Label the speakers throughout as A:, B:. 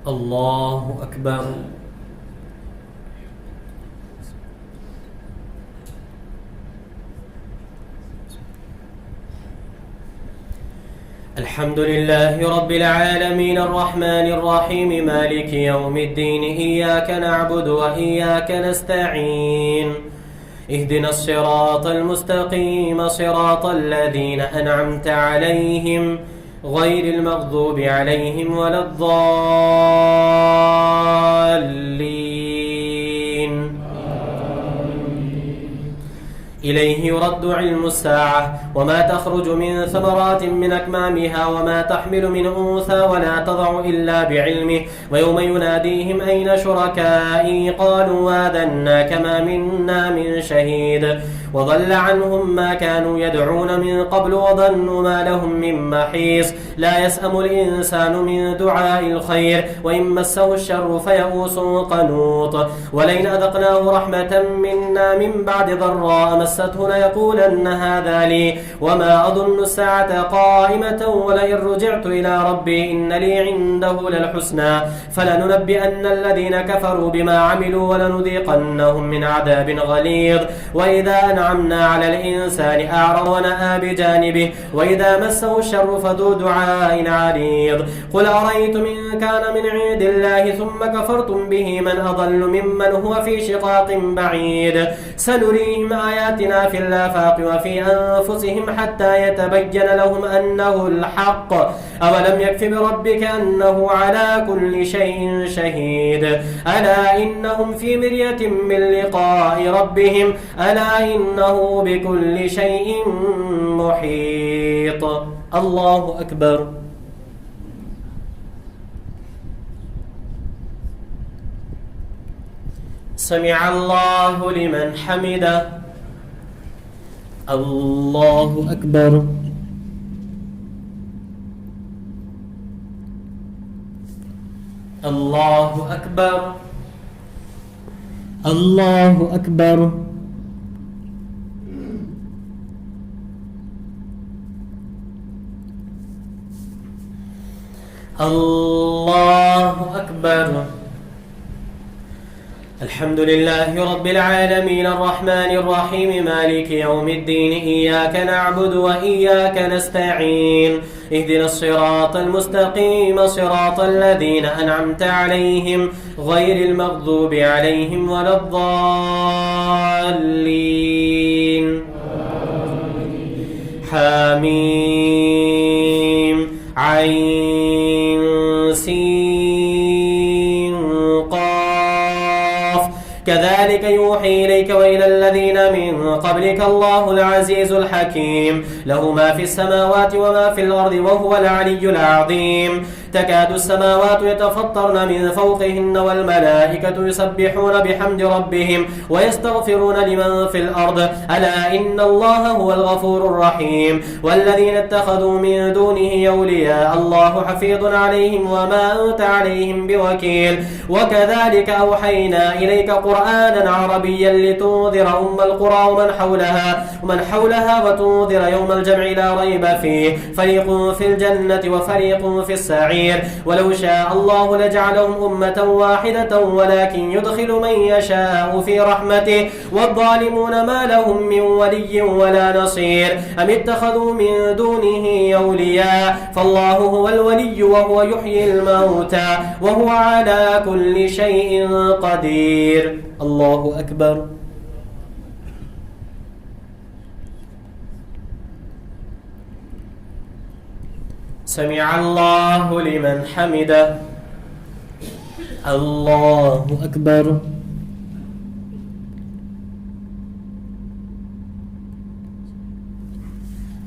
A: الله أكبر. الحمد لله رب العالمين الرحمن الرحيم مالك يوم الدين، إياك نعبد وإياك نستعين، اهدنا الصراط المستقيم صراط الذين أنعمت عليهم غير المغضوب عليهم ولا الضالين. إليه يرد علم الساعة وما تخرج من ثمرات من أكمامها وما تحمل من أنثى ولا تضع إلا بعلمه، ويوم يناديهم أين شركائي قالوا آذنا كما منا من شهيد، وضل عنهم ما كانوا يدعون من قبل وظنوا ما لهم من محيص. لا يسأم الإنسان من دعاء الخير وإن مسه الشر فيئوس قنوط، ولئن أذقناه رحمة منا من بعد ضراء مسته ليقولن هذا لي وما أظن الساعة قائمة ولئن رجعت إلى ربي إن لي عنده للحسنى فلننبئن الذين كفروا بما عملوا ولنذيقنهم من عذاب غليظ. وإذا أنعمنا على الإنسان أعرض ونأى بجانبه وإذا مسه الشر فذو دعاء عريض. قل أرأيتم إن كان من عند الله ثم كفرتم به من أضل ممن هو في شقاق بعيد. سنريهم آياتنا في الآفاق وفي أنفسهم حتى يتبين لهم أنه الحق. أولم يكف بربك أنه على كل شيء شهيد. ألا إنهم في مرية من لقاء ربهم ألا إنه بكل شيء محيط. الله أكبر. سمع الله لمن حمده. الله أكبر. الله أكبر. الله أكبر. الله أكبر. الحمد لله رب العالمين الرحمن الرحيم مالك يوم الدين، إياك نعبد وإياك نستعين، اهدنا الصراط المستقيم صراط الذين أنعمت عليهم غير المغضوب عليهم ولا الضالين. حميم عين سين قاف كذلك يوحي إليك وإلى الذين من قبلك الله العزيز الحكيم، له ما في السماوات وما في الأرض وهو العلي العظيم. تكاد السماوات يتفطرن من فوقهن والملائكة يسبحون بحمد ربهم ويستغفرون لمن في الأرض ألا إن الله هو الغفور الرحيم. والذين اتخذوا من دونه أولياء الله حفيظ عليهم وما أنت عليهم بوكيل. وكذلك أوحينا إليك قرآنا عربيا لتنذر أم القرى ومن حولها وتنذر يوم الجمع لا ريب فيه، فريق في الجنة وفريق في السعير. ولو شاء الله لجعلهم أمة واحدة ولكن يدخل من يشاء في رحمته والظالمون ما لهم من ولي ولا نصير. أم اتخذوا من دونه أولياء فالله هو الولي وهو يحيي الموتى وهو على كل شيء قدير. الله أكبر. سمع الله لمن حمده. الله أكبر.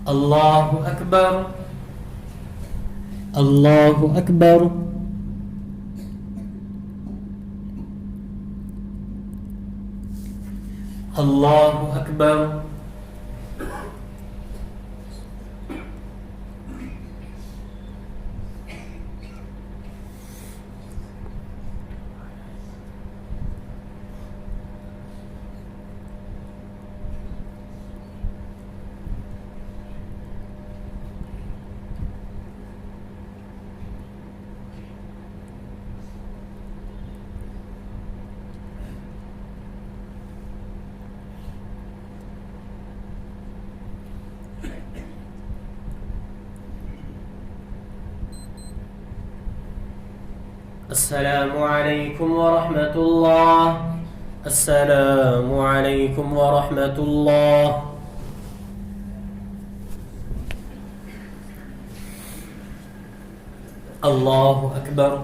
A: الله أكبر. الله أكبر. الله أكبر. السلام عليكم ورحمة الله. السلام عليكم ورحمة الله. الله أكبر.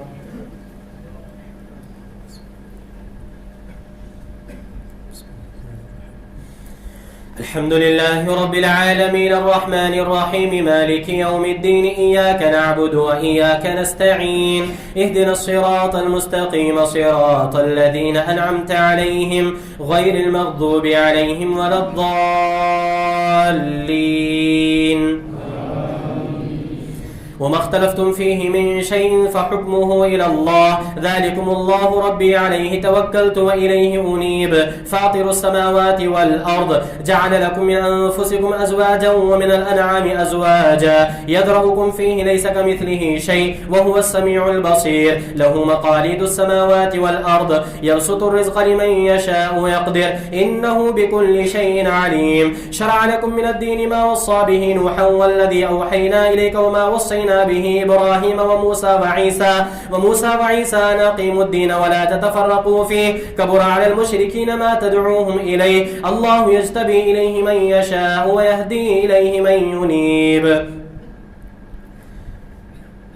A: الحمد لله رب العالمين الرحمن الرحيم مالك يوم الدين إياك نعبد وإياك نستعين اهدنا الصراط المستقيم صراط الذين أنعمت عليهم غير المغضوب عليهم ولا الضالين. وما اختلفتم فيه من شيء فحكمه إلى الله ذلكم الله ربي عليه توكلت وإليه أنيب فاطر السماوات والأرض جعل لكم من أنفسكم أزواجا ومن الأنعام أزواجا يذرأكم فيه ليس كمثله شيء وهو السميع البصير له مقاليد السماوات والأرض يبسط الرزق لمن يشاء ويقدر إنه بكل شيء عليم. شرع لكم من الدين ما وصى به نوحا والذي أوحينا إليك وما وصينا به إبراهيم وموسى وعيسى أن أقيموا الدين ولا تتفرقوا فيه كبر على المشركين ما تدعوهم إليه الله يجتبي إليه من يشاء ويهدي إليه من ينيب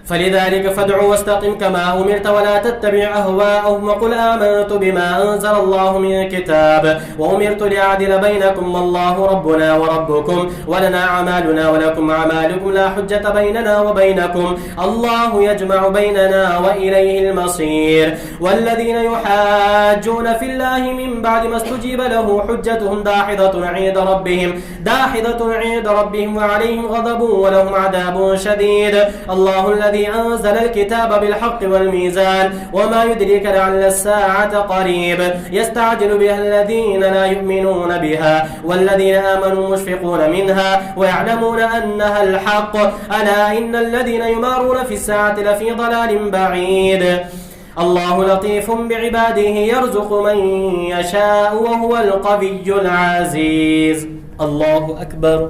A: فلذلك فادع واستقم كما أمرت ولا تتبع أهواءهم وقل آمنت بما أنزل الله من كتاب وأمرت لأعدل بينكم والله ربنا وربكم ولنا أعمالنا ولكم أعمالكم لا حجة بيننا وبينكم الله يجمع بيننا وإليه المصير. والذين يحاجون في الله من بعد ما استجيب له حجتهم داحضة عند ربهم وعليهم غضب ولهم عذاب شديد. الله الذي أنزل الكتاب بالحق والميزان وما يدريك لعل الساعة قريب يستعجل بها الذين لا يؤمنون بها والذين آمنوا مشفقون منها ويعلمون أنها الحق ألا إن الذين يمارون في الساعة لفي ضلال بعيد. الله لطيف بعباده يرزق من يشاء وهو القوي العزيز. الله أكبر.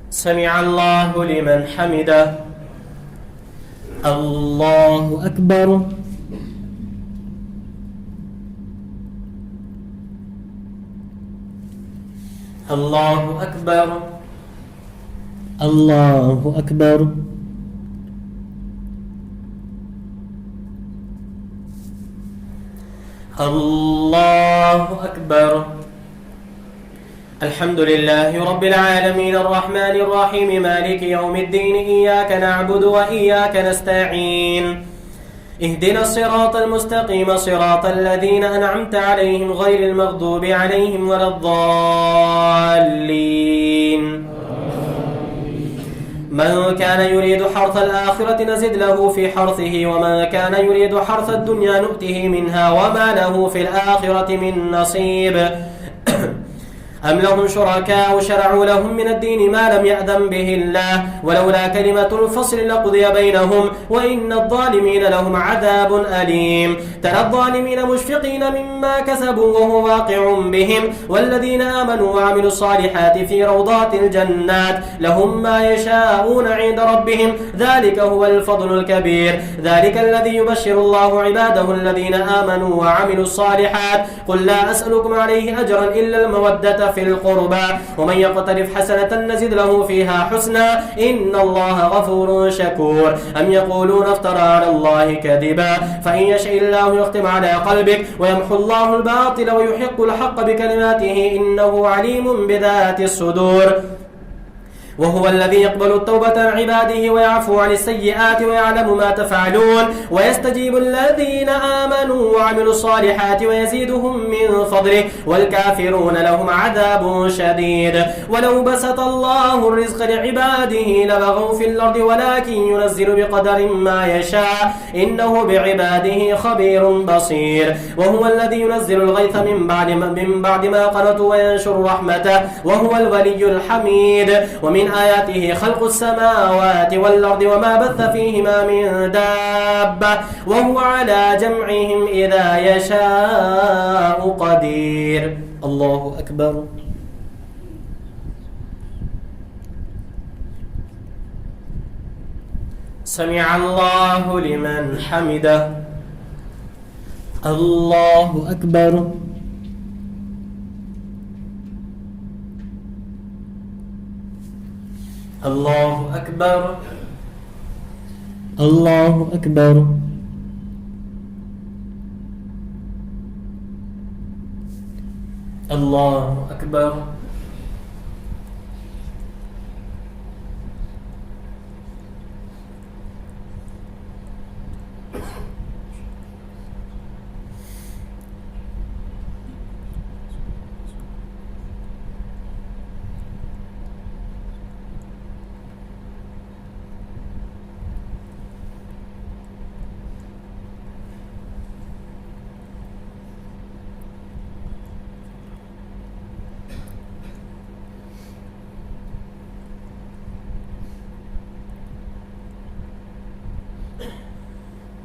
A: سمع الله لمن حمده. الله أكبر. الله أكبر. الله أكبر. الله أكبر. الحمد لله رب العالمين الرحمن الرحيم مالك يوم الدين إياك نعبد وإياك نستعين اهدنا الصراط المستقيم صراط الذين أنعمت عليهم غير المغضوب عليهم ولا الضالين. من كان يريد حرث الآخرة نزد له في حرثه ومن كان يريد حرث الدنيا نؤته منها وما له في الآخرة من نصيب. أم لهم شركاء شرعوا لهم من الدين ما لم يأذن به الله ولولا كلمة الفصل لقضي بينهم وإن الظالمين لهم عذاب أليم. ترى الظالمين مشفقين مما كسبوا وهو واقع بهم والذين آمنوا وعملوا الصالحات في روضات الجنات لهم ما يشاءون عند ربهم ذلك هو الفضل الكبير. ذلك الذي يبشر الله عباده الذين آمنوا وعملوا الصالحات قل لا أسألكم عليه أجرا إلا المودة في القربى ومن يقترف حسنة نزد له فيها حسنا إن الله غفور شكور. أم يقولون افترى على الله كذبا فإن يشاء الله يختم على قلبك ويمحو الله الباطل ويحق الحق بكلماته إنه عليم بذات الصدور. وهو الذي يقبل التوبة عن عباده ويعفو عن السيئات ويعلم ما تفعلون ويستجيب الذين آمنوا وعملوا الصالحات ويزيدهم من فضله والكافرون لهم عذاب شديد. ولو بسط الله الرزق لعباده لبغوا في الأرض ولكن ينزل بقدر ما يشاء إنه بعباده خبير بصير. وهو الذي ينزل الغيث من بعد ما قنطوا وينشر رحمته وهو الولي الحميد. ومن آياته خلق السماوات والأرض وما بث فيهما من دابة وهو على جمعهم إذا يشاء قدير. الله أكبر. سمع الله لمن حمده. الله أكبر. الله أكبر. الله أكبر. الله أكبر.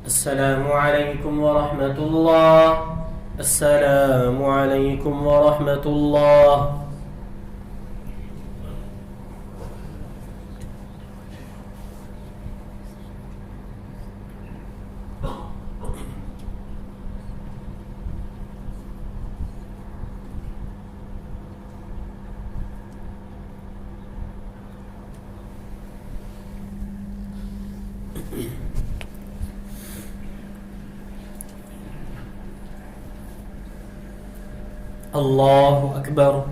A: السلام عليكم ورحمة الله. السلام عليكم ورحمة الله. الله أكبر.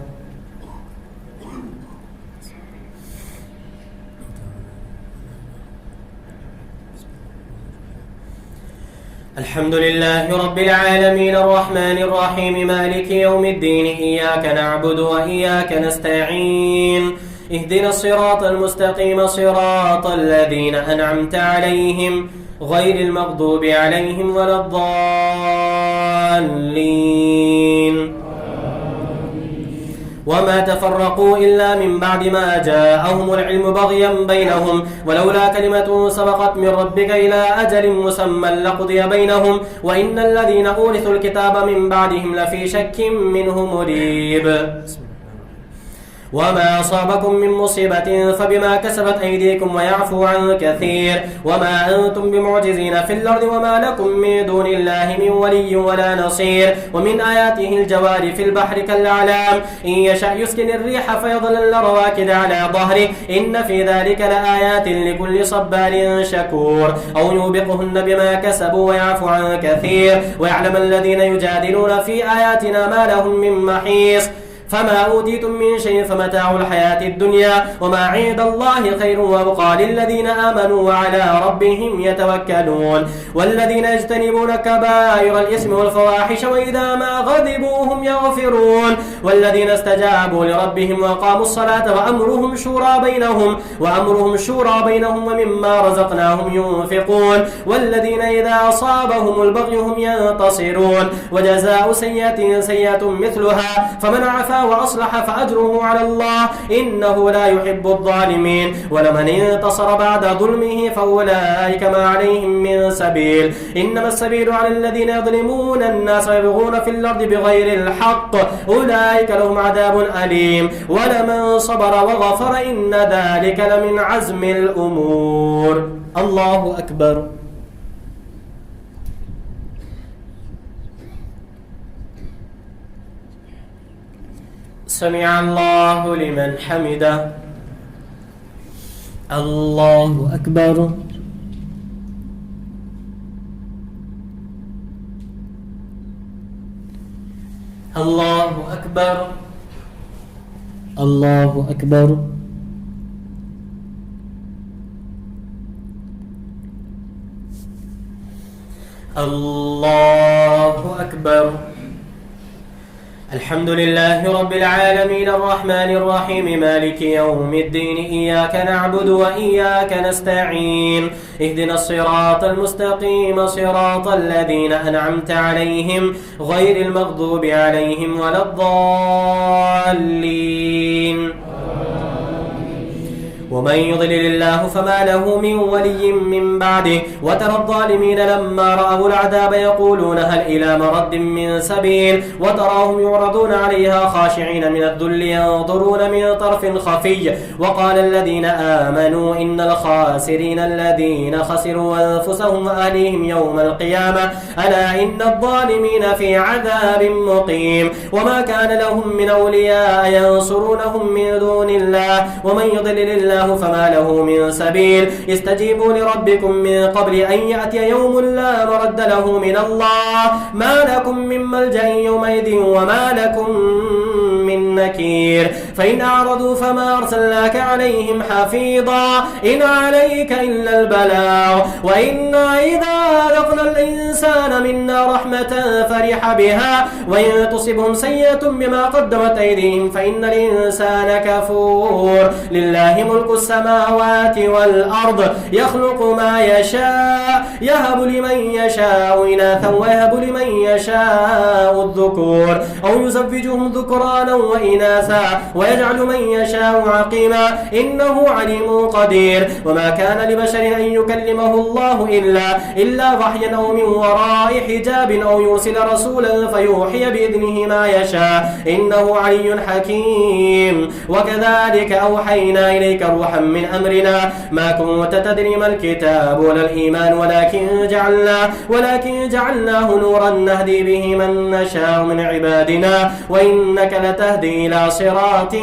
A: الحمد لله رب العالمين الرحمن الرحيم مالك يوم الدين إياك نعبد وإياك نستعين اهدنا الصراط المستقيم صراط الذين أنعمت عليهم غير المغضوب عليهم ولا الضالين. وما تفرقوا إلا من بعد ما جاءهم العلم بغيا بينهم ولولا كلمة سبقت من ربك إلى أجل مسمى لقضي بينهم وإن الذين أورثوا الكتاب من بعدهم لفي شك منه مريب. وما أصابكم من مصيبة فبما كسبت أيديكم ويعفو عن كثير وما أنتم بمعجزين في الأرض وما لكم من دون الله من ولي ولا نصير. ومن آياته الجوار في البحر كالأعلام إن يشأ يسكن الريح فيظلل رواكد على ظهره إن في ذلك لآيات لكل صبار شكور. أو يوبقهن بما كسبوا ويعفو عن كثير ويعلم الذين يجادلون في آياتنا ما لهم من محيص. فما أوتيتم من شيء فمتاع الحياة الدنيا وما عند الله خير وأبقى للذين آمنوا وعلى ربهم يتوكلون. والذين يجتنبون كبائر الإثم والفواحش وإذا ما غضبوا هم يغفرون. والذين استجابوا لربهم وأقاموا الصلاة وأمرهم شورى بينهم ومما رزقناهم ينفقون. والذين إذا أصابهم البغي هم ينتصرون. وجزاء سيئة سيئة مثلها فمن عفا وأصلح فأجره على الله إنه لا يحب الظالمين. ولمن انتصر بعد ظلمه فأولئك ما عليهم من سبيل إنما السبيل على الذين يظلمون الناس ويبغون في الأرض بغير الحق أولئك لهم عذاب أليم. ولمن صبر وغفر إن ذلك لمن عزم الأمور. الله أكبر. سمع الله لمن حمده. الله أكبر. الله أكبر. الله أكبر. الله أكبر. الحمد لله رب العالمين الرحمن الرحيم مالك يوم الدين إياك نعبد وإياك نستعين اهدنا الصراط المستقيم صراط الذين أنعمت عليهم غير المغضوب عليهم ولا الضالين. ومن يضلل الله فما له من ولي من بعده وترى الظالمين لما رأوا العذاب يقولون هل إلى مرد من سبيل وتراهم يعرضون عليها خاشعين من الذل ينظرون من طرف خفي وقال الذين آمنوا إن الخاسرين الذين خسروا أنفسهم وأهليهم يوم القيامة ألا إن الظالمين في عذاب مقيم وما كان لهم من أولياء ينصرونهم من دون الله ومن يضلل الله فما له من سبيل استجيبوا لربكم من قبل أن يأتي يوم لا مرد له من الله ما لكم من ملجأ يومئذ وما لكم من نكير فإن أعرضوا فما أرسلناك عليهم حفيظا إن عليك إلا البلاغ وإنا إذا أذقنا الإنسان منا رحمة فرح بها وإن تصبهم سيئة بما قدمت أيديهم فإن الإنسان كفور لله ملك السماوات والأرض يخلق ما يشاء يهب لمن يشاء إناثا ويهب لمن يشاء الذكور أو يزوجهم ذكرانا وإناثا ويجعل من يشاء عقيما إنه عليم قدير وما كان لبشر أن يكلمه الله إلا وحيا أو من وراء حجاب أو يرسل رسولا فيوحي بإذنه ما يشاء إنه علي حكيم وكذلك أوحينا إليك روحا من أمرنا ما كنت تدري ما الكتاب ولا الإيمان ولكن جعلناه نورا نهدي به من نشاء من عبادنا وإنك لتهدي إلى صراط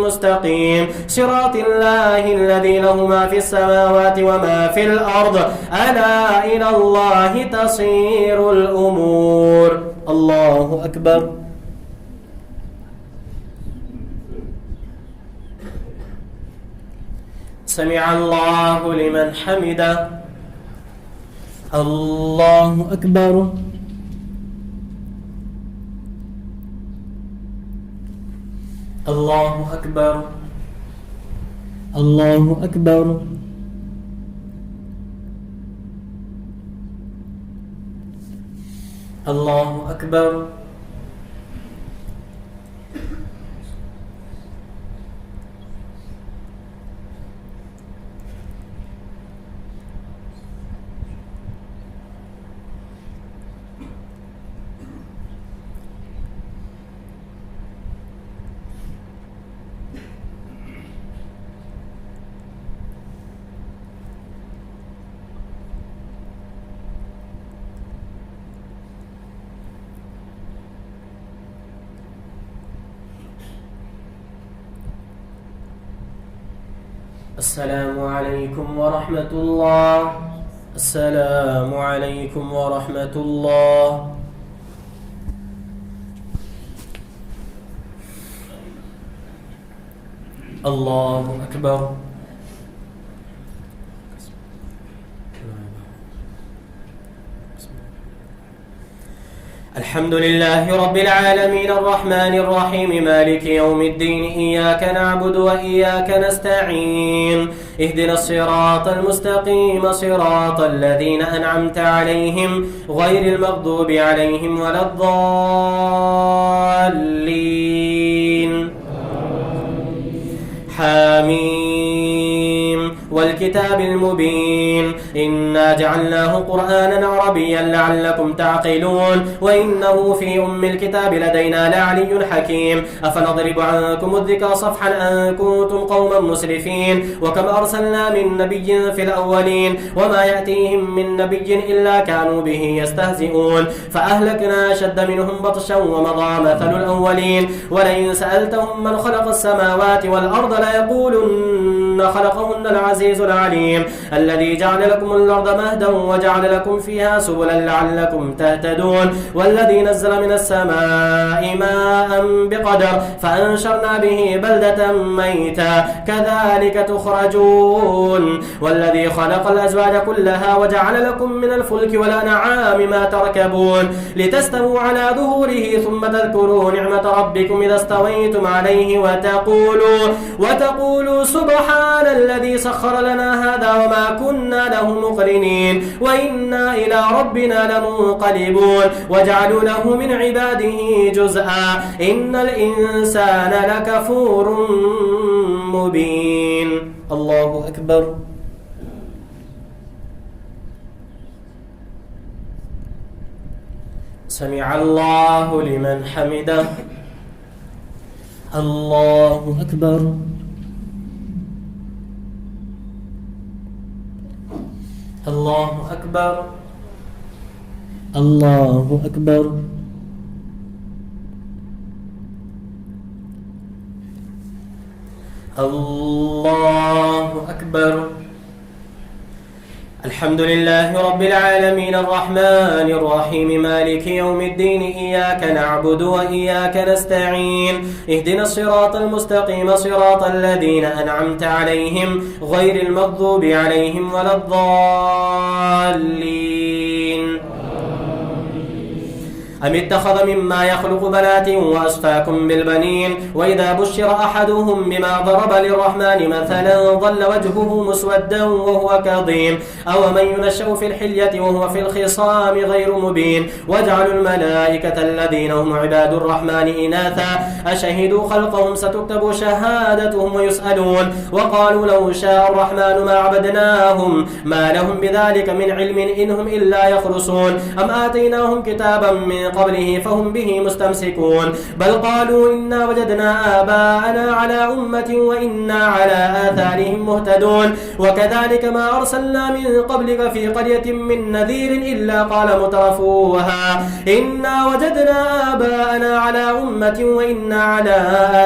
A: مستقيم صراط الله الذي له ما في السماوات وما في الأرض ألا إلى الله تصير الأمور الله أكبر سمع الله لمن حمده الله أكبر الله أكبر الله أكبر الله أكبر السلام عليكم ورحمة الله السلام عليكم ورحمة الله الله أكبر الحمد لله رب العالمين الرحمن الرحيم مالك يوم الدين إياك نعبد وإياك نستعين اهدنا الصراط المستقيم صراط الذين أنعمت عليهم غير المغضوب عليهم ولا الضالين حميم والكتاب المبين إنا جعلناه قرآنا عربيا لعلكم تعقلون وإنه في أم الكتاب لدينا لعلي حكيم أفنضرب عنكم الذكر صفحا أن كنتم قوما مسرفين وكم أرسلنا من نبي في الأولين وما يأتيهم من نبي إلا كانوا به يستهزئون فأهلكنا أشد منهم بطشا ومضى مثل الأولين ولئن سألتهم من خلق السماوات والأرض ليقولن خلقهن العزيز العليم الذي جعل لكم الأرض مهدا وجعل لكم فيها سبلا لعلكم تهتدون والذي نزل من السماء ماء بقدر فأنشرنا به بلدة ميتا كذلك تخرجون والذي خلق الأزواج كلها وجعل لكم من الفلك والأنعام ما تركبون لتستووا على ظهوره ثم تذكروا نعمة ربكم إذا استويتم عليه وتقولوا سبحان الذي سخر لنا هذا وما كنا له مقرنين وإنا إلى ربنا لمنقلبون وجعلوا له من عباده جزءا إن الإنسان لكفور مبين. الله أكبر. سمع الله لمن حمده. الله أكبر. الله أكبر. الله أكبر. الله أكبر. الحمد لله رب العالمين الرحمن الرحيم مالك يوم الدين إياك نعبد وإياك نستعين اهدنا الصراط المستقيم صراط الذين أنعمت عليهم غير المغضوب عليهم ولا الضالين. أم اتخذ مما يخلق بنات وأصفاكم بالبنين وإذا بشر أحدهم بما ضرب للرحمن مثلا ظل وجهه مسودا وهو كظيم أو من ينشأ في الحلية وهو في الخصام غير مبين وجعلوا الملائكة الذين هم عباد الرحمن إناثا أشهدوا خلقهم ستكتب شهادتهم ويسألون وقالوا لو شاء الرحمن ما عبدناهم ما لهم بذلك من علم إنهم إلا يخرصون أم آتيناهم كتابا من قبله فهم به مستمسكون بل قالوا إنا وجدنا آباءنا على أمة وإنا على آثارهم مهتدون وكذلك ما أرسلنا من قبلك في قرية من نذير إلا قال مترفوها إنا وجدنا آباءنا على أمة وإنا على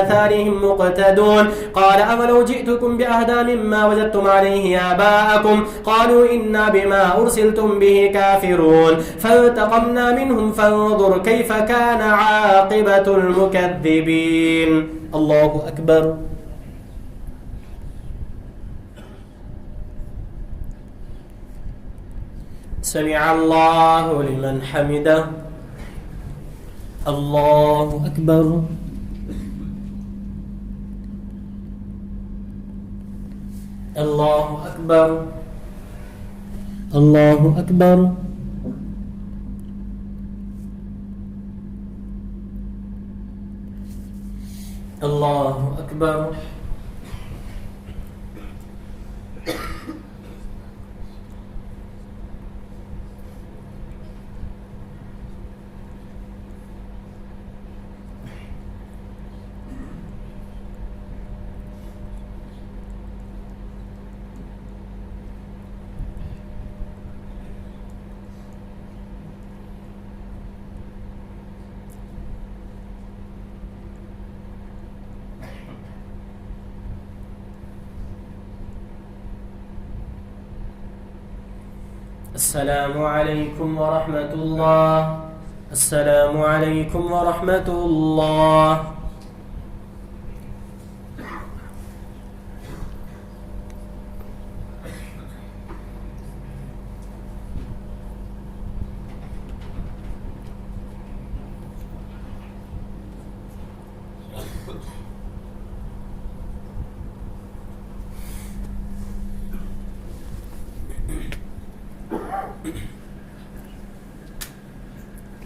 A: آثارهم مقتدون قال أولو جئتكم بأهدى مما وجدتم عليه آباءكم قالوا إنا بما أرسلتم به كافرون فانتقمنا منهم فانظر كيف كان عاقبة المكذبين. الله أكبر. سمع الله لمن حمده. الله أكبر. الله أكبر. الله أكبر. الله أكبر. السلام عليكم ورحمة الله. السلام عليكم ورحمة الله.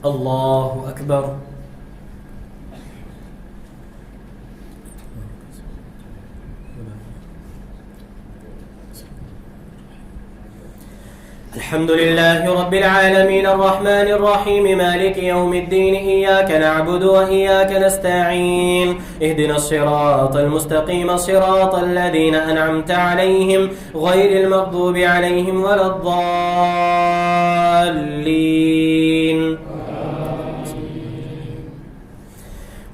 A: الله أكبر. الحمد لله رب العالمين الرحمن الرحيم مالك يوم الدين إياك نعبد وإياك نستعين اهدنا الصراط المستقيم صراط الذين أنعمت عليهم غير المغضوب عليهم ولا الضالين.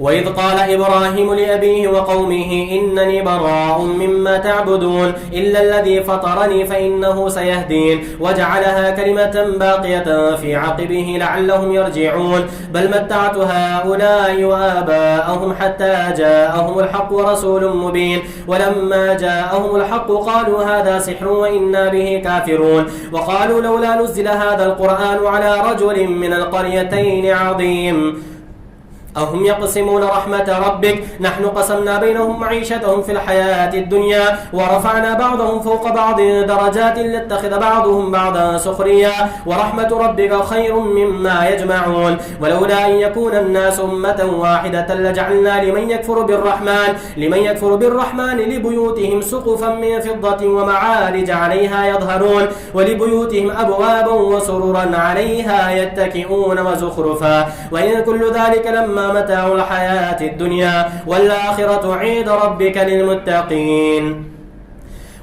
A: وإذ قال إبراهيم لأبيه وقومه إنني براء مما تعبدون إلا الذي فطرني فإنه سيهدين وجعلها كلمة باقية في عقبه لعلهم يرجعون بل متعت هؤلاء وآباءهم حتى جاءهم الحق ورسول مبين ولما جاءهم الحق قالوا هذا سحر وإنا به كافرون وقالوا لولا نزل هذا القرآن على رجل من القريتين عظيم أهم يقسمون رحمة ربك نحن قسمنا بينهم معيشتهم في الحياة الدنيا ورفعنا بعضهم فوق بعض درجات ليتخذ بعضهم بعضا سخريا ورحمة ربك خير مما يجمعون ولولا أن يكون الناس أمة واحدة لجعلنا لمن يكفر بالرحمن لبيوتهم سقفا من فضة ومعارج عليها يظهرون ولبيوتهم أبوابا وسررا عليها يتكئون وزخرفا وإن كل ذلك لما متاع الحياة الدنيا والآخرة عند ربك للمتقين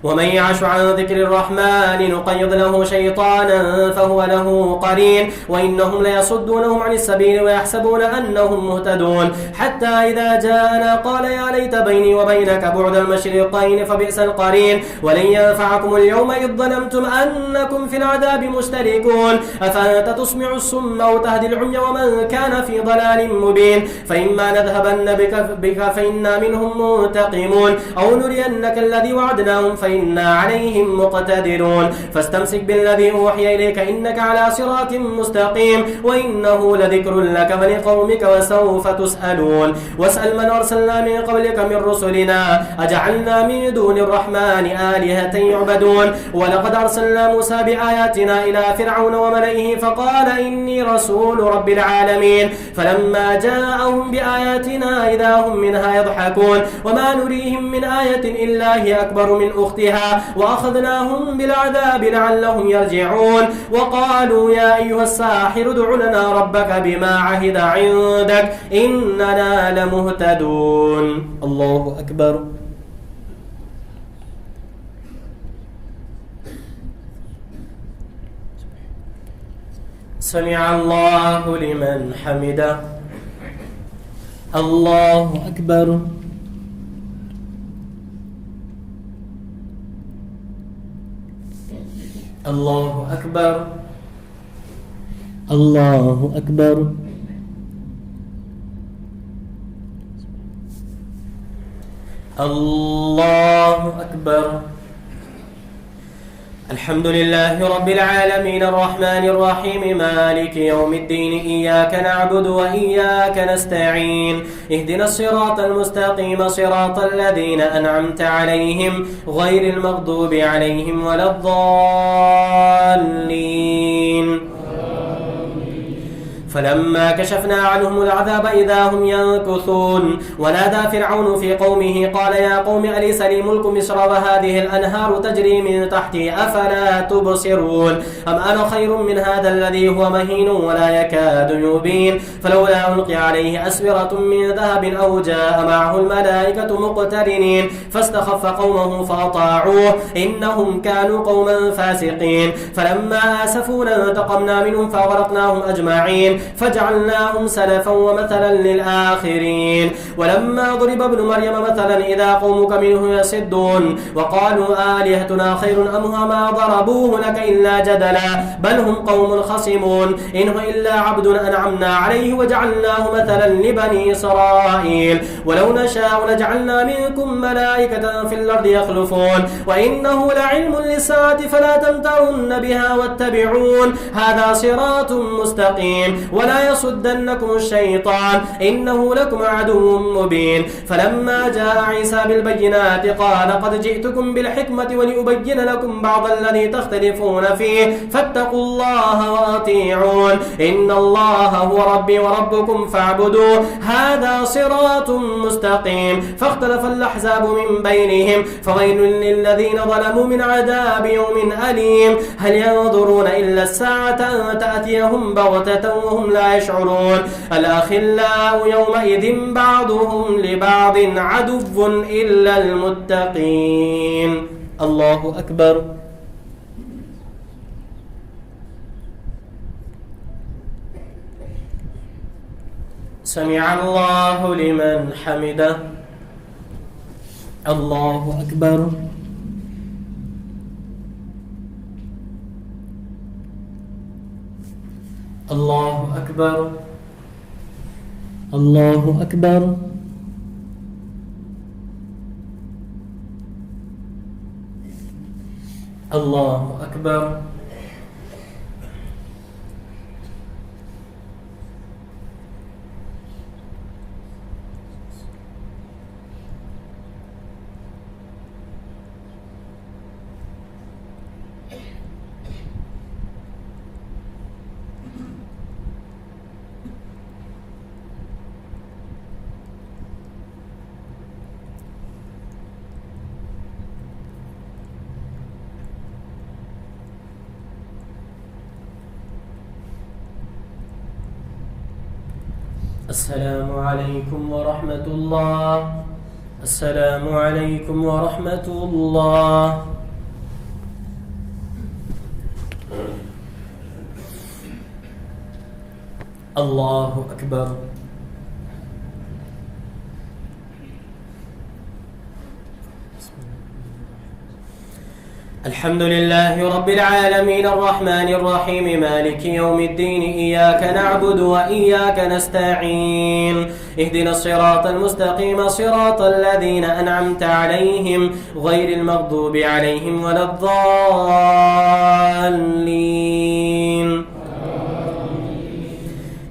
A: ومن يعش عن ذكر الرحمن نقيض له شيطانا فهو له قرين وإنهم ليصدونهم عن السبيل ويحسبون أنهم مهتدون حتى إذا جاءنا قال يا ليت بيني وبينك بعد المشرقين فبئس القرين ولن ينفعكم اليوم إذ ظلمتم أنكم في العذاب مشتركون أفأنت تسمع الصم أو تهدي العمي ومن كان في ضلال مبين فإما نذهبن بك فإنا منهم منتقمون أو نرينك الذي وعدناهم فإنا عليهم مقتدرون فاستمسك بالذي أوحي إليك إنك على صراط مستقيم وإنه لذكر لك ولقومك وسوف تسألون واسأل من أرسلنا من قبلك من رسلنا أجعلنا من دون الرحمن آلهة يعبدون ولقد أرسلنا موسى بآياتنا إلى فرعون وملئه فقال إني رسول رب العالمين فلما جاءهم بآياتنا إذا هم منها يضحكون وما نريهم من آية إلا هي أكبر من أختها وأخذناهم بالعذاب لعلهم يرجعون وقالوا يا أيها الساحر ادع لنا ربك بما عهد عندك إننا لمهتدون الله أكبر سمع الله لمن حمده الله أكبر الله أكبر الله أكبر الله أكبر الحمد لله رب العالمين الرحمن الرحيم مالك يوم الدين إياك نعبد وإياك نستعين اهدنا الصراط المستقيم صراط الذين أنعمت عليهم غير المغضوب عليهم ولا الضالين فلما كشفنا عنهم العذاب إذا هم ينكثون ونادى فرعون في قومه قال يا قوم أليس لي ملك مصر وهذه الأنهار تجري من تحتي أفلا تبصرون أم أنا خير من هذا الذي هو مهين ولا يكاد يبين فلولا ألقي عليه أسورة من ذهب أو جاء معه الملائكة مقترنين فاستخف قومه فأطاعوه إنهم كانوا قوما فاسقين فلما آسفونا انتقمنا منهم فأغرقناهم أجمعين فجعلناهم سلفا ومثلا للآخرين ولما ضرب ابن مريم مثلا إذا قومك منه يصدون وقالوا آلهتنا خير أم هو ما ضربوه لك إلا جدلا بل هم قوم خصمون إن هو إلا عبد أنعمنا عليه وجعلناه مثلا لبني إسرائيل ولو نشاء لجعلنا منكم ملائكة في الأرض يخلفون وإنه لعلم للساعة فلا تمترن بها واتبعون هذا صراط مستقيم ولا يصدنكم الشيطان إنه لكم عدو مبين فلما جاء عيسى بالبينات قال قد جئتكم بالحكمة ولأبين لكم بعض الذي تختلفون فيه فاتقوا الله وأطيعون إن الله هو ربي وربكم فاعبدوه هذا صراط مستقيم فاختلف الأحزاب من بينهم فويل للذين ظلموا من عذاب يوم أليم هل ينظرون إلا الساعة أن تأتيهم بغتة وهم لا يشعرون الأخلاء يومئذ بعضهم لبعض عدو إلا المتقين الله أكبر سمع الله لمن حمده الله أكبر الله أكبر الله أكبر الله أكبر السلام عليكم ورحمة الله. السلام عليكم ورحمة الله. الله أكبر. الحمد لله رب العالمين الرحمن الرحيم مالك يوم الدين إياك نعبد وإياك نستعين اهدنا الصراط المستقيم صراط الذين أنعمت عليهم غير المغضوب عليهم ولا الضالين.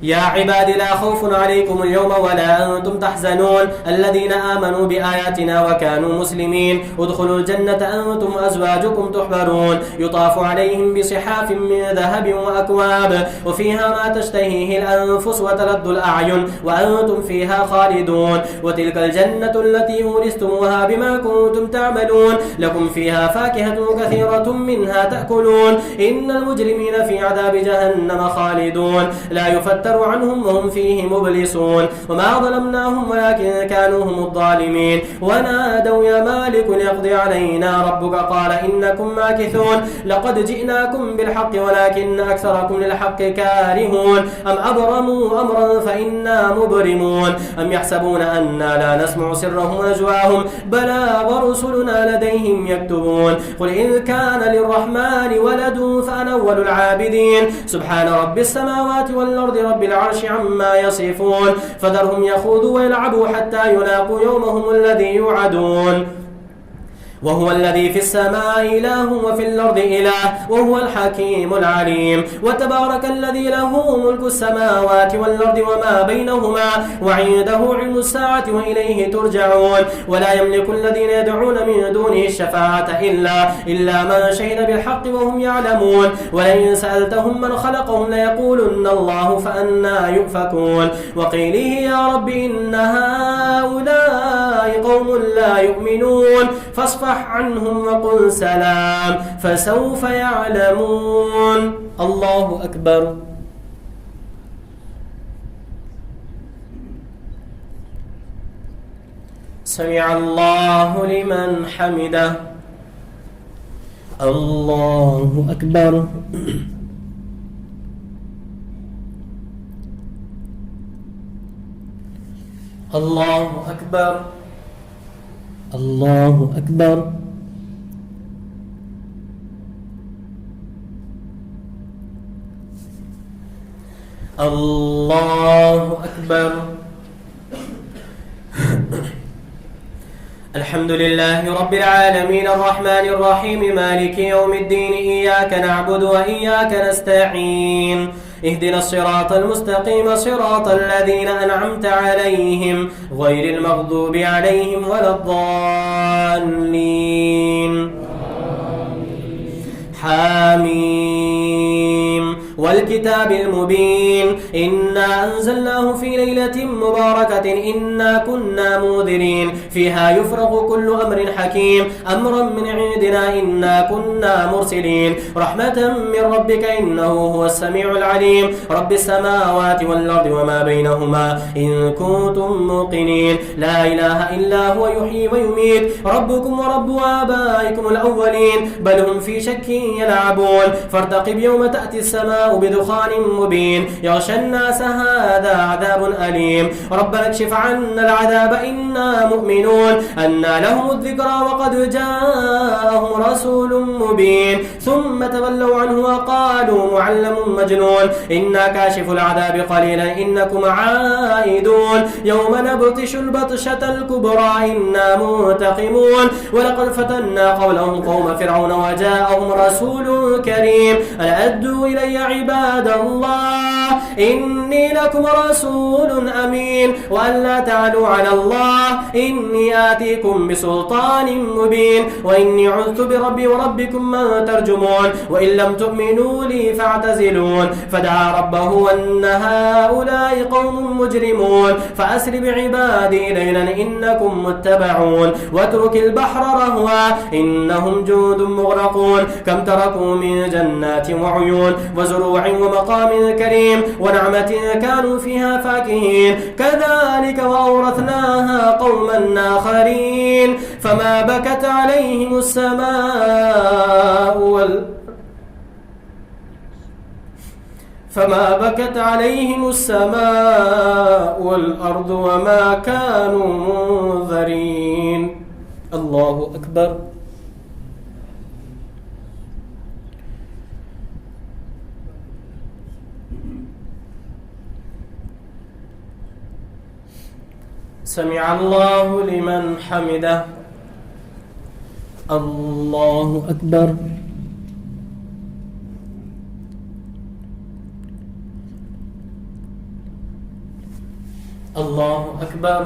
A: يا عباد لا خوف عليكم اليوم ولا أنتم تحزنون الذين آمنوا بآياتنا وكانوا مسلمين ادخلوا الجنة أنتم وأزواجكم تحبرون يطاف عليهم بصحاف من ذهب وأكواب وفيها ما تشتهيه الأنفس وتلذ الأعين وأنتم فيها خالدون وتلك الجنة التي أورثتموها بما كنتم تعملون لكم فيها فاكهة كثيرة منها تأكلون إن المجرمين في عذاب جهنم خالدون لا يفتر عنهم وهم فيه مبلسون وما ظلمناهم ولكن كانوا هم الظالمين ونادوا يا مالك ليقضي علينا ربك قال إنكم ماكثون لقد جئناكم بالحق ولكن أكثركم للحق كارهون أم أبرموا أمرا فإنا مبرمون أم يحسبون أنا لا نسمع سرهم ونجواهم بلى ورسلنا لديهم يكتبون قل إن كان للرحمن ولد فأنا أول العابدين سبحان رب السماوات والأرض رب العرش عما يصفون فذرهم يخوضوا ويلعبوا حتى يلاقوا يومهم الذي يوعدون وهو الذي في السماء إله وفي الأرض إله وهو الحكيم العليم وتبارك الذي له ملك السماوات والأرض وما بينهما وعنده علم الساعة وإليه ترجعون ولا يملك الذين يدعون من دونه الشفاعة إلا من شهد بالحق وهم يعلمون ولئن سألتهم من خلقهم ليقولن الله فأنا يؤفكون وقيله يا رب إن هؤلاء قوم لا يؤمنون فاصفح عنهم وقل سلام فسوف يعلمون. الله أكبر. سمع الله لمن حمده. الله أكبر. الله أكبر. الله أكبر. الله أكبر. الحمد لله رب العالمين الرحمن الرحيم مالك يوم الدين إياك نعبد وإياك نستعين اهدنا الصراط المستقيم صراط الذين أنعمت عليهم غير المغضوب عليهم ولا الضالين. حاميم والكتاب المبين إنا أنزلناه في ليلة مباركة إنا كنا منذرين فيها يفرق كل أمر حكيم أمرا من عندنا إنا كنا مرسلين رحمة من ربك إنه هو السميع العليم رب السماوات والأرض وما بينهما إن كنتم موقنين لا إله إلا هو يحيي ويميت ربكم ورب آبائكم الأولين بل هم في شك يلعبون فارتقب يوم تأتي السماء بدخان مبين يغشى الناس هذا عذاب أليم ربنا اكشف عنا العذاب إنا مؤمنون أنى لهم الذكرى وقد جاءهم رسول مبين ثم تولوا عنه وقالوا معلم مجنون إنا كاشف العذاب قليلا إنكم عائدون يوم نبطش البطشة الكبرى إنا منتقمون ولقد فتنا قولهم قوم فرعون وجاءهم رسول كريم أن أدوا إلي عباد الله إني لكم رسول أمين وأن لا تعلوا على الله إني آتيكم بسلطان مبين وإني عذت بربي وربكم من ترجمون وإن لم تؤمنوا لي فاعتزلون فدعا ربه أن هؤلاء قوم مجرمون فأسر بعبادي ليلا إنكم متبعون واترك البحر رهوا إنهم جند مغرقون كم تركوا من جنات وعيون وزروع ومقام كريم ونعمة كانوا فيها فاكهين كذلك وأورثناها قوما آخرين فما بكت عليهم السماء والأرض وما كانوا منذرين. الله أكبر. سمع الله لمن حمده. الله أكبر. الله أكبر.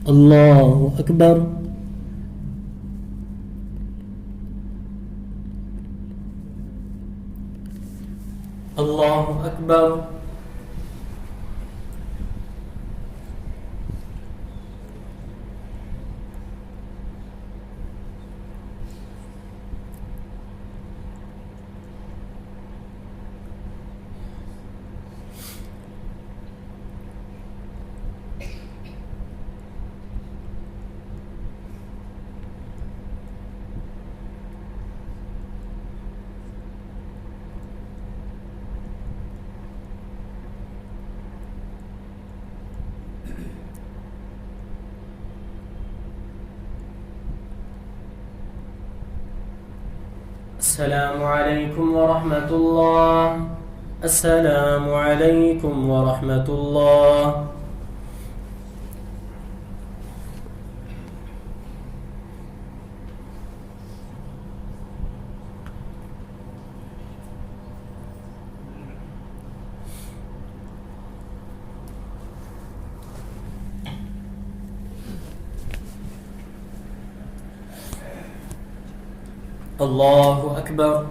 A: الله أكبر. الله أكبر. السلام عليكم ورحمة الله. السلام عليكم ورحمة الله. الله أكبر.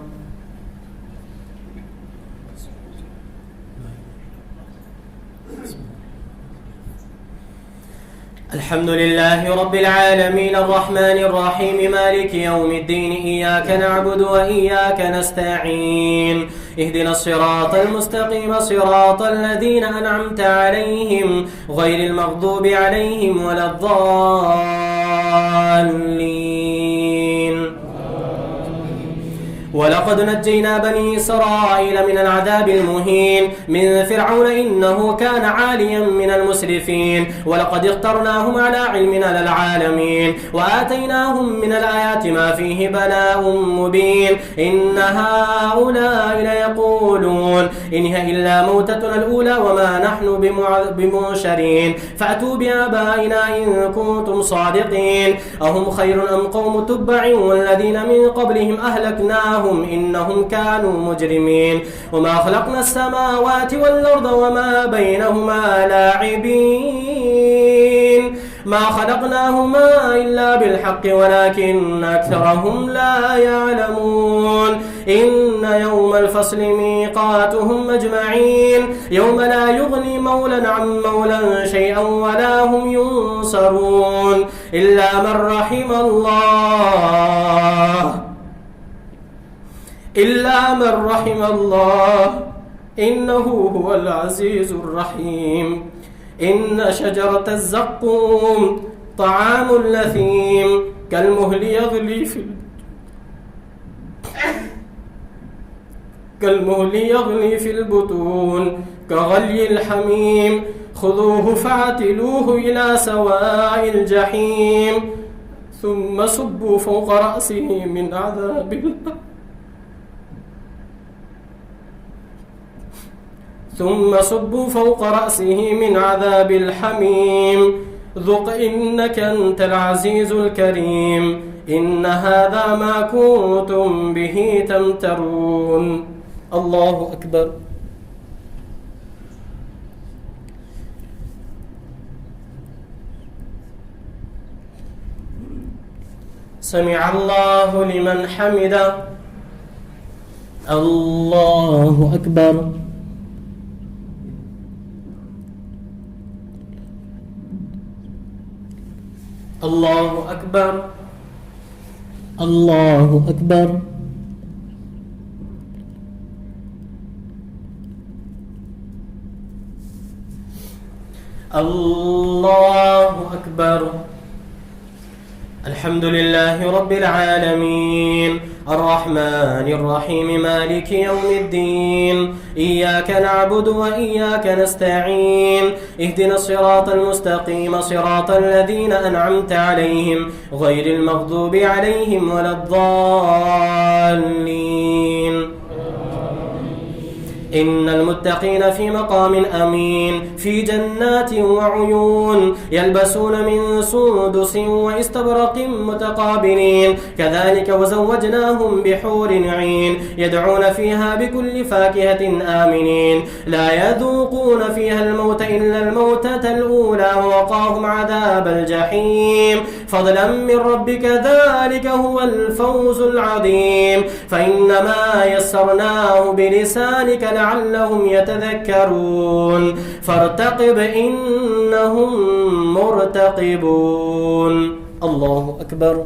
A: الحمد لله رب العالمين الرحمن الرحيم مالك يوم الدين إياك نعبد وإياك نستعين اهدنا الصراط المستقيم صراط الذين أنعمت عليهم غير المغضوب عليهم ولا الضالين. ولقد نجينا بني إسرائيل من العذاب المهين من فرعون إنه كان عاليا من المسرفين ولقد اخترناهم على علم للعالمين وآتيناهم من الآيات ما فيه بلاء مبين إن هؤلاء ليقولون إن هي إلا موتتنا الأولى وما نحن بمنشرين فأتوا بآبائنا إن كنتم صادقين أهم خير أم قوم تبع والذين من قبلهم أهلكناهم إنهم كانوا مجرمين وما خلقنا السماوات والأرض وما بينهما لاعبين ما خلقناهما إلا بالحق ولكن أكثرهم لا يعلمون إن يوم الفصل ميقاتهم أجمعين يوم لا يغني مولى عن مولى شيئا ولا هم ينصرون إلا من رحم الله إنه هو العزيز الرحيم. إن شجرة الزقوم طعام الأثيم كالمهل يغلي في البطون كغلي الحميم خذوه فاعتلوه إلى سواء الجحيم ثم صبوا فوق رأسه من عذاب الحميم ذق إنك أنت العزيز الكريم إن هذا ما كنتم به تمترون. الله أكبر. سمع الله لمن حمده. الله أكبر. الله أكبر. الله أكبر. الله أكبر. الحمد لله رب العالمين الرحمن الرحيم مالك يوم الدين إياك نعبد وإياك نستعين اهدنا الصراط المستقيم صراط الذين أنعمت عليهم غير المغضوب عليهم ولا الضالين. إن المتقين في مقام أمين في جنات وعيون يلبسون من سندس واستبرق متقابلين كذلك وزوجناهم بحور عين يدعون فيها بكل فاكهة آمنين لا يذوقون فيها الموت إلا الموتة الأولى ووقاهم عذاب الجحيم فضلا من ربك ذلك هو الفوز العظيم. فإنما يسرناه بلسانك لعلهم يتذكرون فارتقب إنهم مرتقبون. الله أكبر.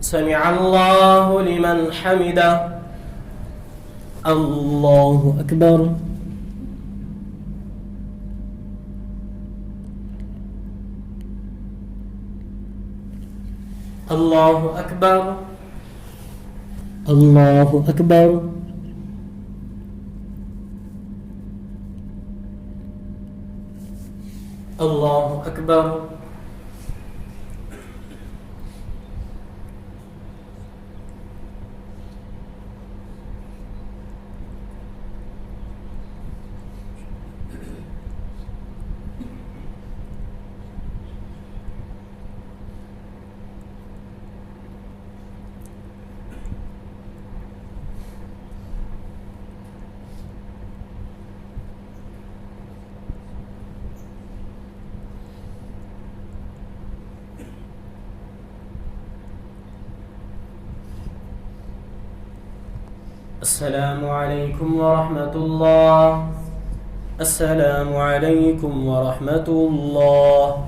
A: سمع الله لمن حمده. الله أكبر. الله أكبر. الله أكبر. الله أكبر. السلام عليكم ورحمة الله. السلام عليكم ورحمة الله.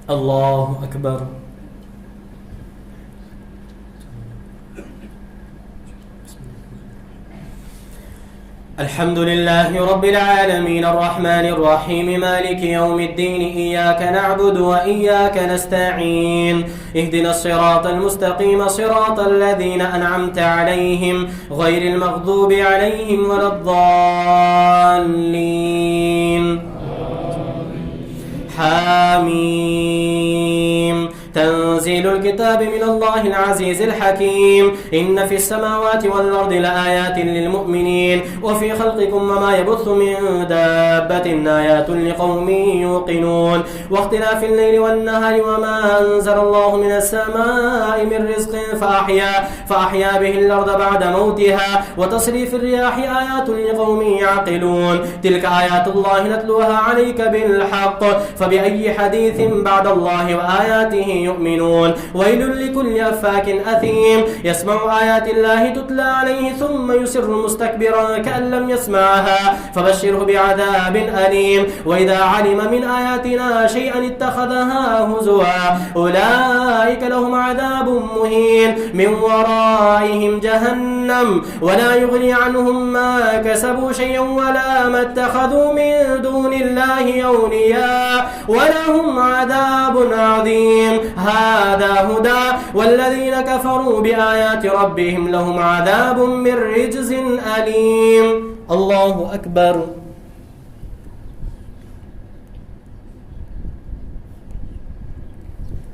A: الله أكبر. الحمد لله رب العالمين الرحمن الرحيم مالك يوم الدين إياك نعبد وإياك نستعين اهدنا الصراط المستقيم صراط الذين أنعمت عليهم غير المغضوب عليهم ولا الضالين. حاميم. تنزيل الكتاب من الله العزيز الحكيم إن في السماوات والأرض لآيات للمؤمنين وفي خلقكم وما يبث من دابة آيات لقوم يوقنون واختلاف الليل والنهار وما أنزل الله من السماء من رزق فأحيا به الأرض بعد موتها وتصريف الرياح آيات لقوم يعقلون تلك آيات الله نتلوها عليك بالحق فبأي حديث بعد الله وآياته يؤمنون. ويل لكل أفاك أثيم يسمع آيات الله تتلى عليه ثم يسر مستكبرا كأن لم يسمعها فبشره بعذاب أليم. وإذا علم من آياتنا شيئا اتخذها هزوا أولئك لهم عذاب مهين من ورائهم جهنم ولا يغني عنهم ما كسبوا شيئا ولا ما اتخذوا من دون الله أولياء ولهم عذاب عظيم. هذا هدى والذين كفروا بآيات ربهم لهم عذاب من رجز أليم. الله أكبر.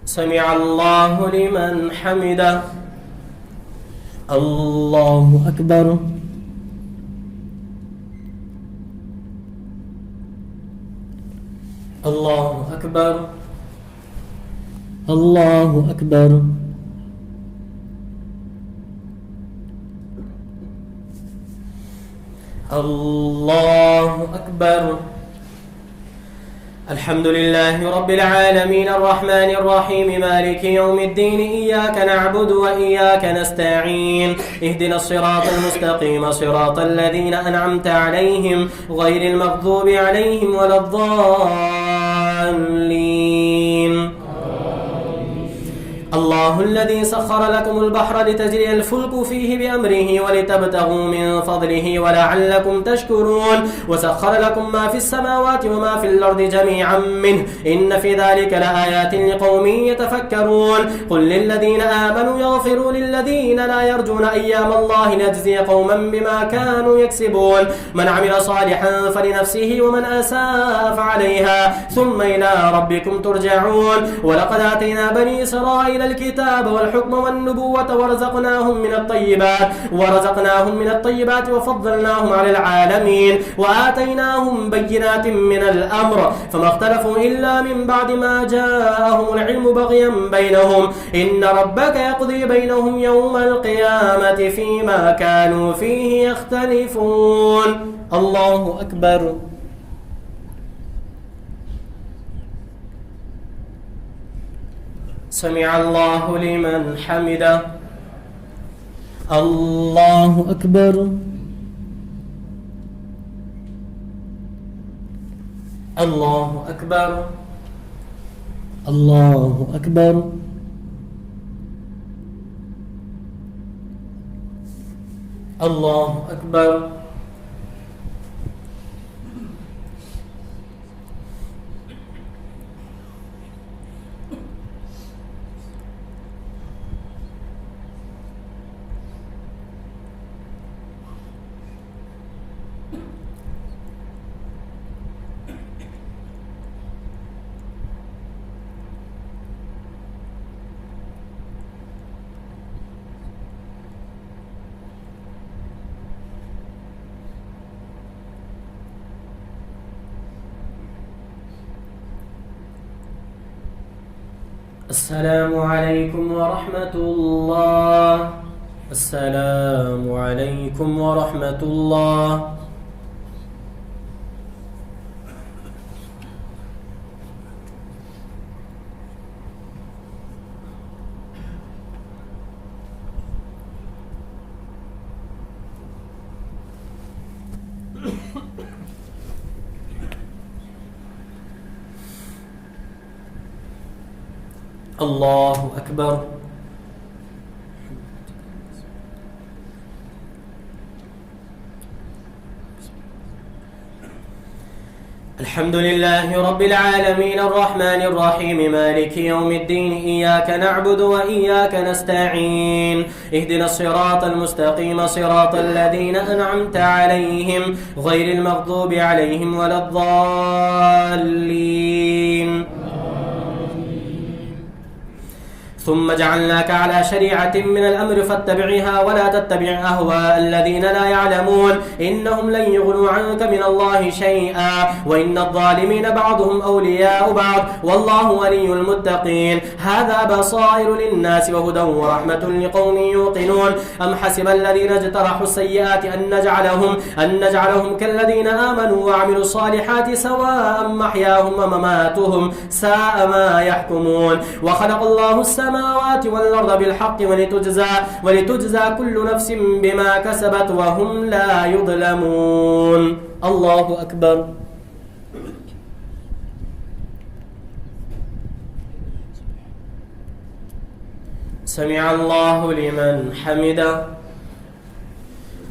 A: سمع الله لمن حمده. الله أكبر. الله أكبر. الله أكبر. الله أكبر. الحمد لله رب العالمين الرحمن الرحيم مالك يوم الدين إياك نعبد وإياك نستعين اهدنا الصراط المستقيم صراط الذين أنعمت عليهم غير المغضوب عليهم ولا الضالين. الله الذي سخر لكم البحر لتجري الفلك فيه بأمره ولتبتغوا من فضله ولعلكم تشكرون وسخر لكم ما في السماوات وما في الأرض جميعا منه إن في ذلك لآيات لقوم يتفكرون قل للذين آمنوا يغفروا للذين لا يرجون أيام الله ليجزي قوما بما كانوا يكسبون من عمل صالحا فلنفسه ومن أساء فعليها ثم إلى ربكم ترجعون ولقد آتينا بني إسرائيل الكتاب والحكم والنبوة ورزقناهم من الطيبات وفضلناهم على العالمين وآتيناهم بينات من الأمر فما اختلفوا إلا من بعد ما جاءهم العلم بغيا بينهم إن ربك يقضي بينهم يوم القيامة فيما كانوا فيه يختلفون. الله أكبر. سمع الله لمن حمده. الله أكبر. الله أكبر. الله أكبر. الله أكبر. السلام عليكم ورحمة الله. السلام عليكم ورحمة الله. الله أكبر. الحمد لله رب العالمين الرحمن الرحيم مالك يوم الدين إياك نعبد وإياك نستعين اهدنا الصراط المستقيم صراط الذين أنعمت عليهم غير المغضوب عليهم ولا الضالين. ثم جعلناك على شريعة من الأمر فاتبعها ولا تتبع أهواء الذين لا يعلمون إنهم لن يغنوا عنك من الله شيئا وإن الظالمين بعضهم أولياء بعض والله ولي المتقين. هذا بصائر للناس وهدى ورحمة لقوم يوقنون. أم حسب الذين اجترحوا السيئات أن نجعلهم كالذين آمنوا وعملوا الصالحات سواء محياهم ومماتهم ساء ما يحكمون. وخلق الله السماوات والأرض بالحق ولتجزى كل نفس بما كسبت وهم لا يظلمون. الله أكبر. سمع الله لمن حمده.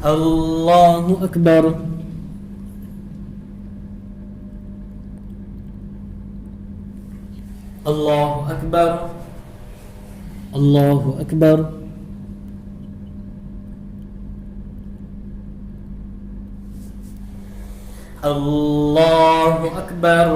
A: الله أكبر. الله أكبر. الله أكبر. الله أكبر.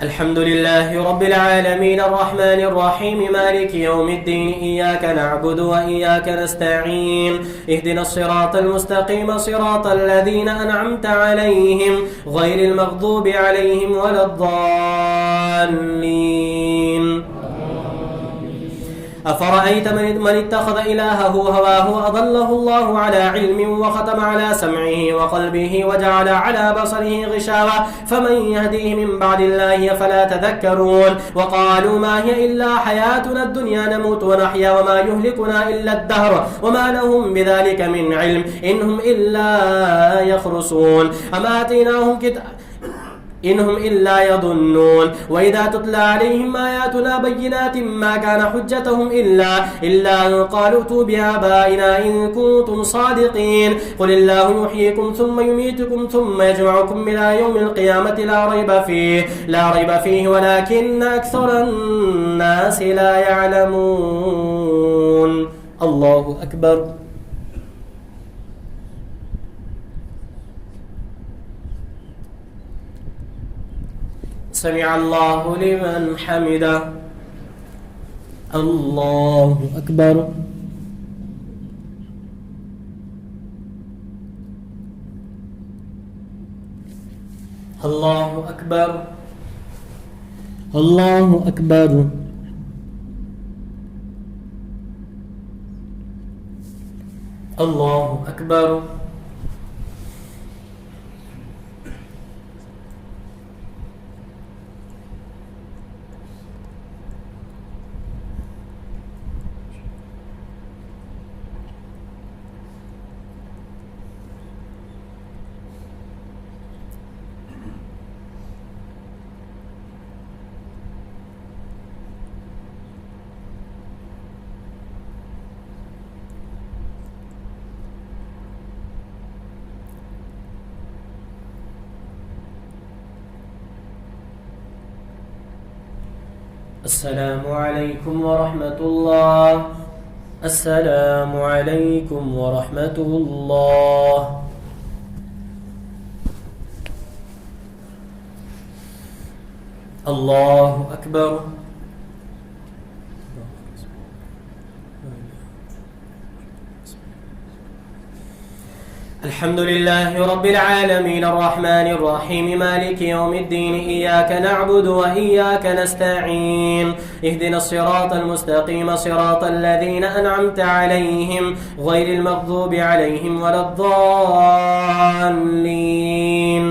A: الحمد لله رب العالمين الرحمن الرحيم مالك يوم الدين إياك نعبد وإياك نستعين اهدنا الصراط المستقيم صراط الذين أنعمت عليهم غير المغضوب عليهم ولا الضالين. أفرأيت من اتخذ إلهه هواه وأضله الله على علم وختم على سمعه وقلبه وجعل على بصره غشاوة فمن يهديه من بعد الله فلا تذكرون. وقالوا ما هي إلا حياتنا الدنيا نموت ونحيا وما يهلكنا إلا الدهر وما لهم بذلك من علم إنهم إلا يخرصون. إنهم إلا يظنون وإذا تتلى عليهم آياتنا بينات ما كان حجتهم إلا أن قالوا ائتوا بآبائنا إن كنتم صادقين قل الله يحييكم ثم يميتكم ثم يجمعكم إلى يوم القيامة لا ريب فيه ولكن أكثر الناس لا يعلمون. الله أكبر. سمع الله لمن حمده. الله أكبر. الله أكبر. الله أكبر. الله أكبر. السلام عليكم ورحمة الله. السلام عليكم ورحمة الله. الله أكبر. الحمد لله رب العالمين الرحمن الرحيم مالك يوم الدين إياك نعبد وإياك نستعين اهدنا الصراط المستقيم صراط الذين أنعمت عليهم غير المغضوب عليهم ولا الضالين.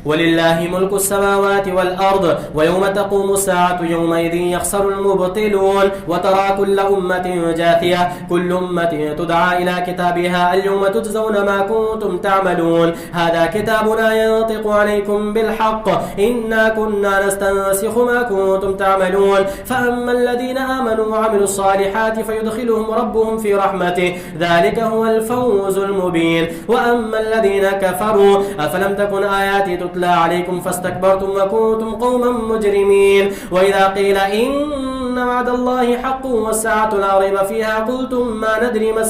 A: ولله ملك السماوات والأرض ويوم تقوم الساعة يومئذ يخسر المبطلون وترى كل أمة جاثية كل أمة تدعى إلى كتابها اليوم تجزون ما كنتم تعملون هذا كتابنا ينطق عليكم بالحق إنا كنا نستنسخ ما كنتم تعملون فأما الذين آمنوا وعملوا الصالحات فيدخلهم ربهم في رحمته ذلك هو الفوز المبين وأما الذين كفروا أفلم تكن آياتي تتلى عليكم فاستكبرتم وكنتم قوما مجرمين وإذا قيل إن وعد الله حق والساعة لا ريب فيها قلتم ما ندري ما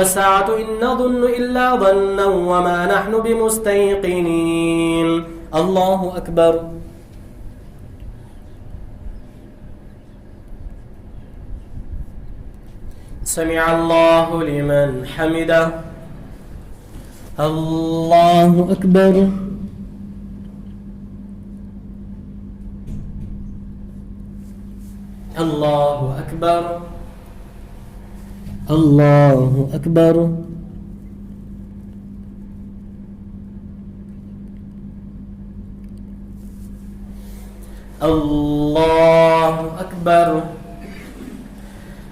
A: الساعة إن نظن إلا ظنا وما نحن بمستيقنين. الله أكبر. سمع الله لمن حمده. الله أكبر. الله أكبر. الله أكبر. الله أكبر.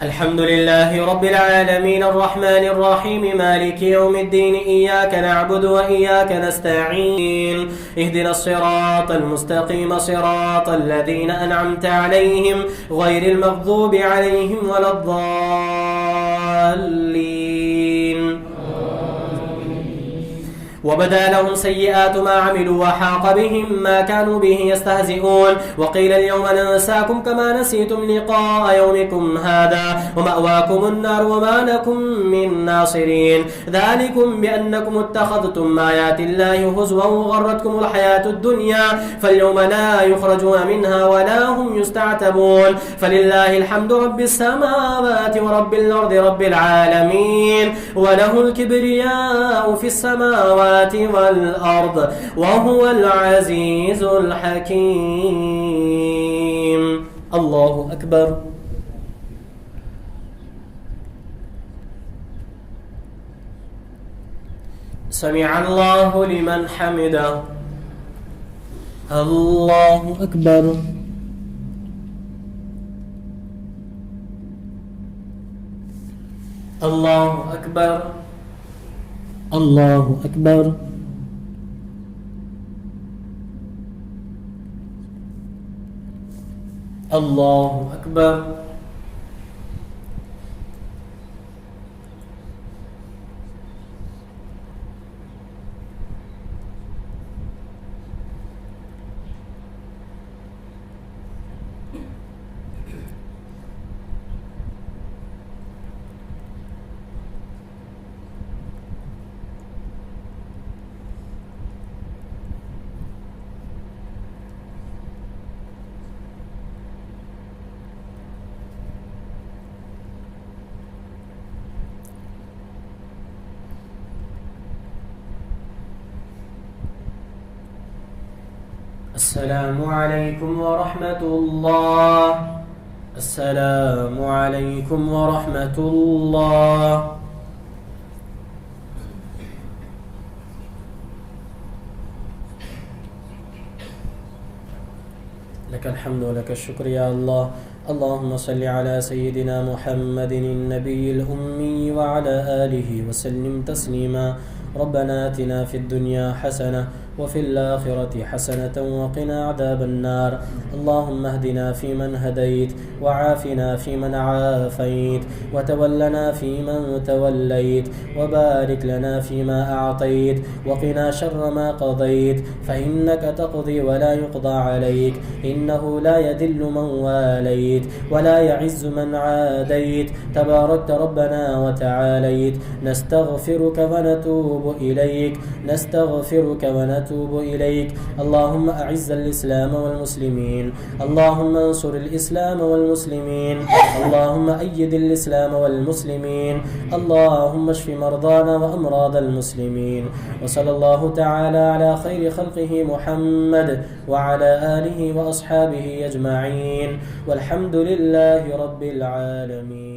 A: الحمد لله رب العالمين الرحمن الرحيم مالك يوم الدين إياك نعبد وإياك نستعين اهدنا الصراط المستقيم صراط الذين أنعمت عليهم غير المغضوب عليهم ولا الضالين. وبدا لهم سيئات ما عملوا وحاق بهم ما كانوا به يستهزئون وقيل اليوم ننساكم كما نسيتم لقاء يومكم هذا ومأواكم النار وما لكم من ناصرين ذلكم بأنكم اتخذتم آيات الله هزوا وغرتكم الحياة الدنيا فاليوم لا يخرجون منها ولا هم يستعتبون فلله الحمد رب السماوات ورب الأرض رب العالمين وله الكبرياء في السماوات والأرض وهو العزيز الحكيم. الله أكبر. سمع الله لمن حمده. الله أكبر. الله أكبر. الله أكبر. الله أكبر. السلام عليكم ورحمة الله. السلام عليكم ورحمة الله. لك الحمد ولك الشكر يا الله. اللهم صل على سيدنا محمد النبي الأمي وعلى آله وسلم تسليما. ربنا آتنا في الدنيا حسنة وفي الآخرة حسنة وقنا عذاب النار. اللهم اهدنا فيمن هديت، وعافنا فيمن عافيت، وتولنا فيمن توليت، وبارك لنا فيما أعطيت، وقنا شر ما قضيت، فإنك تقضي ولا يقضى عليك، إنه لا يذل من واليت ولا يعز من عاديت، تباركت ربنا وتعاليت. نستغفرك ونتوب إليك، نستغفرك ونتوب إليك. اللهم أعز الإسلام والمسلمين، اللهم انصر الإسلام والمسلمين، اللهم أيد الإسلام والمسلمين، اللهم اشف مرضانا وأمراض المسلمين. وصلى الله تعالى على خير خلقه محمد وعلى آله وأصحابه أجمعين، والحمد لله رب العالمين.